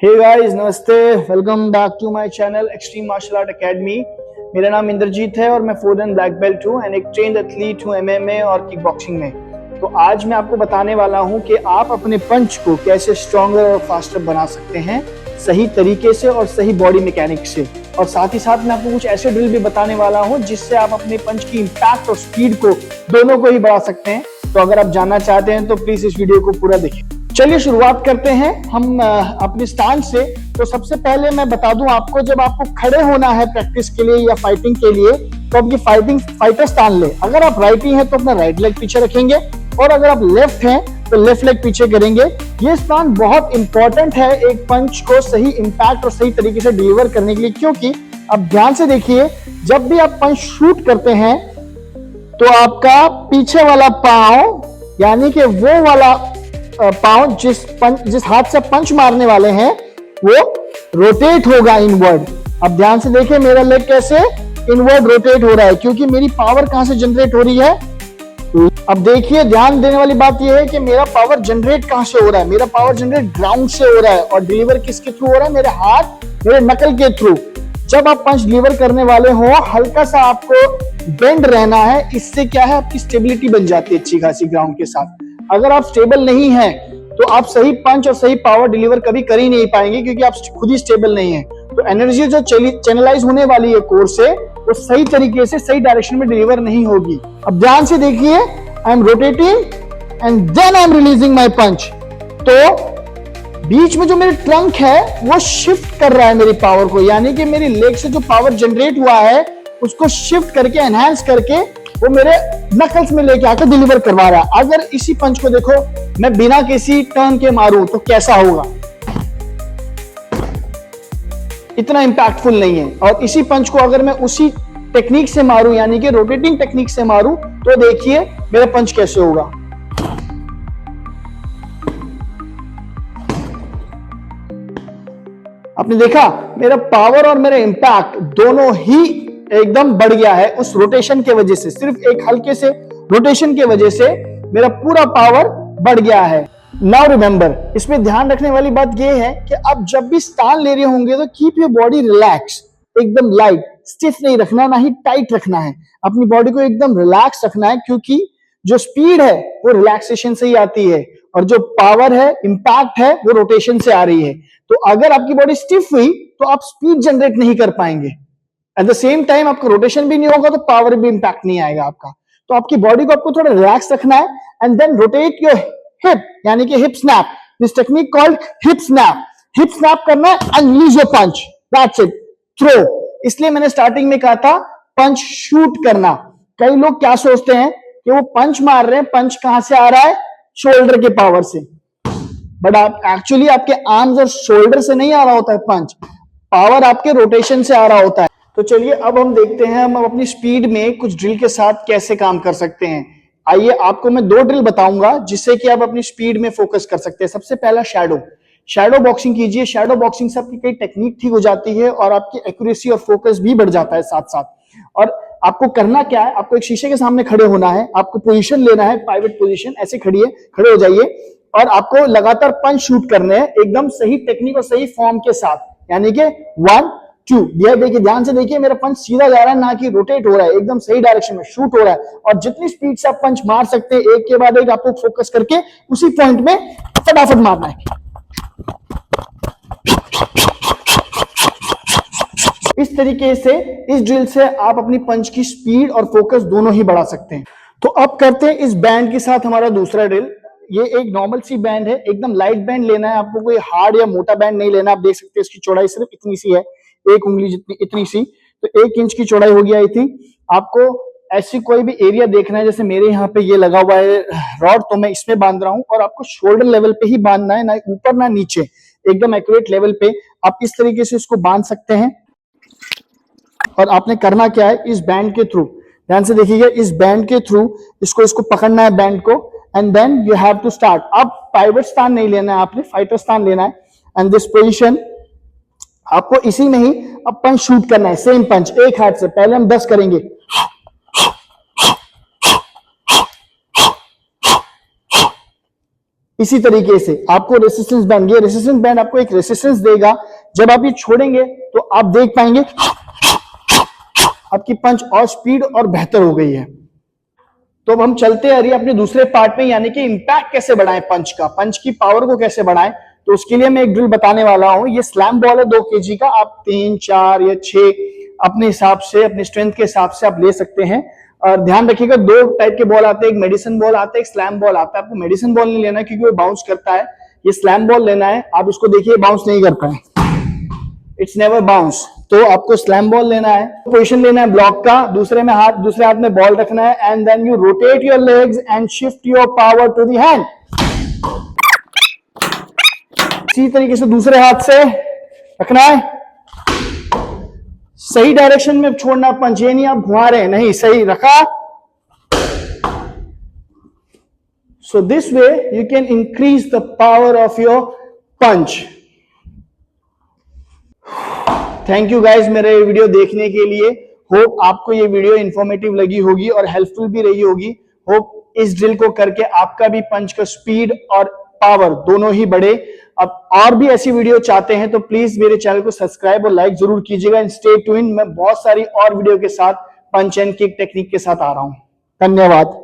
हे guys, नमस्ते। Welcome back to my channel extreme martial art academy. मेरा नाम इंद्रजीत है और मैं 4 ब्लैक बेल्ट हूँ एंड एक ट्रेन्ड एथलीट हूँ एमएमए और किक बॉक्सिंग में। तो आज मैं आपको बताने वाला हूँ कि आप अपने पंच को कैसे स्ट्रॉन्गर और फास्टर बना सकते हैं सही तरीके से और सही बॉडी मैकेनिक्स से। और साथ ही साथ मैं आपको कुछ ऐसे ड्रिल भी बताने वाला हूँ जिससे आप अपने पंच की इम्पैक्ट और स्पीड को दोनों को ही बढ़ा सकते हैं। तो अगर आप जानना चाहते हैं तो प्लीज इस वीडियो को पूरा देखिए। चलिए शुरुआत करते हैं हम अपने स्टांस से। तो सबसे पहले मैं बता दूं आपको, जब आपको खड़े होना है प्रैक्टिस के लिए या फाइटिंग के लिए तो आप ये फाइटर स्टांस ले। अगर आप राइटी हैं तो अपना राइट लेग पीछे रखेंगे और अगर आप लेफ्ट हैं तो लेफ्ट लेग पीछे करेंगे। ये स्टांस बहुत इंपॉर्टेंट है एक पंच को सही इंपैक्ट और सही तरीके से डिलीवर करने के लिए, क्योंकि अब ध्यान से देखिए, जब भी आप पंच शूट करते हैं तो आपका पीछे वाला पांव यानी कि वो वाला पांव जिस हाथ से पंच मारने वाले हैं वो रोटेट होगा इनवर्ड। अब ध्यान से देखिए मेरा लेग कैसे इनवर्ड रोटेट हो रहा है, क्योंकि मेरी पावर कहां से जनरेट हो रही है। अब देखिए, ध्यान देने वाली बात यह है कि मेरा पावर जनरेट कहां से हो रहा है। मेरा पावर जनरेट ग्राउंड से हो रहा है और डिलीवर किसके थ्रू हो रहा है, मेरे हाथ मेरे नकल के थ्रू। जब आप पंच डिलीवर करने वाले हो हल्का सा आपको बेंड रहना है। इससे क्या है, आपकी स्टेबिलिटी बन जाती है अच्छी खासी ग्राउंड के साथ। अगर आप स्टेबल नहीं हैं तो आप सही पंच और सही पावर डिलीवर कभी कर ही नहीं पाएंगे, क्योंकि आप खुद ही स्टेबल नहीं है। तो एनर्जी जो चैनलाइज होने वाली है कोर से, वो सही तरीके से सही डायरेक्शन में डिलीवर नहीं होगी। अब ध्यान से देखिए, I am rotating and then I am releasing my punch. तो बीच में जो मेरी ट्रंक है वो शिफ्ट कर रहा है मेरी पावर को, यानी कि मेरी लेग से जो पावर जनरेट हुआ है उसको शिफ्ट करके एनहांस करके वो मेरे नकल्स में लेके आकर डिलीवर करवा रहा है। अगर इसी पंच को देखो मैं बिना किसी टर्न के मारूं तो कैसा होगा, इतना इंपैक्टफुल नहीं है। और इसी पंच को अगर मैं उसी टेक्निक से मारूं यानी कि रोटेटिंग टेक्निक से मारूं तो देखिए मेरा पंच कैसे होगा। आपने देखा मेरा पावर और मेरा इंपैक्ट दोनों ही एकदम बढ़ गया है उस रोटेशन के वजह से। सिर्फ एक हल्के से रोटेशन के वजह से मेरा पूरा पावर बढ़ गया है। नाउ रिमेंबर, इसमें ध्यान रखने वाली बात यह है कि आप जब भी स्टान ले रहे होंगे तो कीप योर बॉडी रिलैक्स, एकदम लाइट, स्टिफ नहीं रखना, ना ही टाइट रखना है। अपनी बॉडी को एकदम रिलैक्स रखना है, क्योंकि जो स्पीड है वो रिलैक्सेशन से ही आती है और जो पावर है, इंपैक्ट है, वो रोटेशन से आ रही है। तो अगर आपकी बॉडी स्टिफ हुई तो आप स्पीड जनरेट नहीं कर पाएंगे। एट द सेम टाइम आपको रोटेशन भी नहीं होगा तो पावर भी इंपैक्ट नहीं आएगा आपका। तो आपकी बॉडी को आपको थोड़ा रिलैक्स रखना है and then rotate your hip यानी कि hip snap. This technique called hip snap. Hip snap करना है and release your punch, that's it, throw. इसलिए मैंने स्टार्टिंग में कहा था पंच शूट करना। कई लोग क्या सोचते हैं कि वो पंच मार रहे हैं, पंच कहां से आ रहा है, शोल्डर के पावर से। बट आप एक्चुअली आपके आर्म्स और शोल्डर से नहीं आ रहा होता है पंच, पावर आपके रोटेशन से आ रहा होता है। तो चलिए अब हम देखते हैं हम अपनी स्पीड में कुछ ड्रिल के साथ कैसे काम कर सकते हैं। आइए आपको मैं 2 ड्रिल बताऊंगा जिससे कि आप अपनी स्पीड में फोकस कर सकते हैं। सबसे पहला शैडो बॉक्सिंग कीजिए। शैडो बॉक्सिंग से आपकी कई टेक्निक ठीक हो जाती है और आपकी एक्यूरेसी और फोकस भी बढ़ जाता है साथ साथ। और आपको करना क्या है, आपको एक शीशे के सामने खड़े होना है, आपको पोजीशन लेना है, पाइवट पोजीशन, ऐसे खड़े हो जाइए और आपको लगातार पंच शूट करने हैं एकदम सही टेक्निक और सही फॉर्म के साथ, यानी कि 1 2। देखिए, ध्यान से देखिए, मेरा पंच सीधा जा रहा है, ना कि रोटेट हो रहा है, एकदम सही डायरेक्शन में शूट हो रहा है। और जितनी स्पीड से आप पंच मार सकते हैं एक के बाद एक आपको फोकस करके उसी पॉइंट में फटाफट मारना है। इस तरीके से, इस ड्रिल से आप अपनी पंच की स्पीड और फोकस दोनों ही बढ़ा सकते हैं। तो अब करते हैं इस बैंड के साथ हमारा दूसरा ड्रिल। ये एक नॉर्मल सी बैंड है, एकदम लाइट बैंड लेना है आपको, कोई हार्ड या मोटा बैंड नहीं लेना। आप देख सकते हैं इसकी चौड़ाई सिर्फ इतनी सी है, 1 उंगली जितनी, इतनी सी, तो 1 इंच की चौड़ाई होगी आई थिंक। आपको ऐसी कोई भी एरिया देखना है, जैसे मेरे यहाँ पे ये लगा हुआ है रॉड, तो मैं इसमें बांध रहा हूं और आपको शोल्डर लेवल पे ही बांधना है, ना ऊपर ना नीचे, एकदम एक्यूरेट लेवल पे आप इस तरीके से इसको बांध सकते हैं। और आपने करना क्या है, इस बैंड के थ्रू, ध्यान से देखिएगा, इस बैंड के थ्रू इसको पकड़ना है बैंड को and then you have to start. अब पाइवट स्टान नहीं लेना है, आपने फाइटर स्टान लेना है एंड दिस पोजीशन आपको इसी में ही अब पंच शूट करना है, सेम पंच एक हाथ से। पहले हम 10 करेंगे, इसी तरीके से आपको रेसिस्टेंस बैंड, ये रेसिस्टेंस बैंड आपको एक रेसिस्टेंस देगा। जब आप ये छोड़ेंगे तो आप देख पाएंगे आपकी पंच और स्पीड और बेहतर हो गई है। तो अब हम चलते हैं अपने दूसरे पार्ट में, यानी कि इंपैक्ट कैसे बढ़ाएं पंच का, पंच की पावर को कैसे बढ़ाएं। तो उसके लिए मैं एक ड्रिल बताने वाला हूं। ये स्लैम बॉल है 2 kg का, आप 3, 4 या 6 अपने हिसाब से, अपने स्ट्रेंथ के हिसाब से आप ले सकते हैं। और ध्यान रखिएगा 2 टाइप के बॉल आते हैं, एक मेडिसिन बॉल आता है, एक स्लैम बॉल आता है। आपको मेडिसिन बॉल नहीं लेना क्योंकि वो बाउंस करता है, ये स्लैम बॉल लेना है। आप इसको देखिए बाउंस नहीं करता है, इट्स नेवर बाउंस। तो आपको स्लैम बॉल लेना है, पोजीशन लेना है ब्लॉक का, दूसरे हाथ में बॉल रखना है and then you rotate your legs and shift your power to the hand. इसी तरीके से दूसरे हाथ से रखना है, सही डायरेक्शन में छोड़ना पंच, ये नहीं आप घुमा रहे हैं, नहीं, सही रखा। So this way you can increase the power of your punch. Thank you guys मेरे वीडियो देखने के लिए। होप आपको ये वीडियो इंफॉर्मेटिव लगी होगी और हेल्पफुल भी रही होगी। होप इस ड्रिल को करके आपका भी पंच का स्पीड और पावर दोनों ही बढ़े। अब और भी ऐसी वीडियो चाहते हैं तो प्लीज मेरे चैनल को सब्सक्राइब और लाइक जरूर कीजिएगा। एंड स्टे ट्यून्ड, मैं बहुत सारी और वीडियो के साथ पंच एंड किक टेक्निक के साथ आ रहा हूं। धन्यवाद।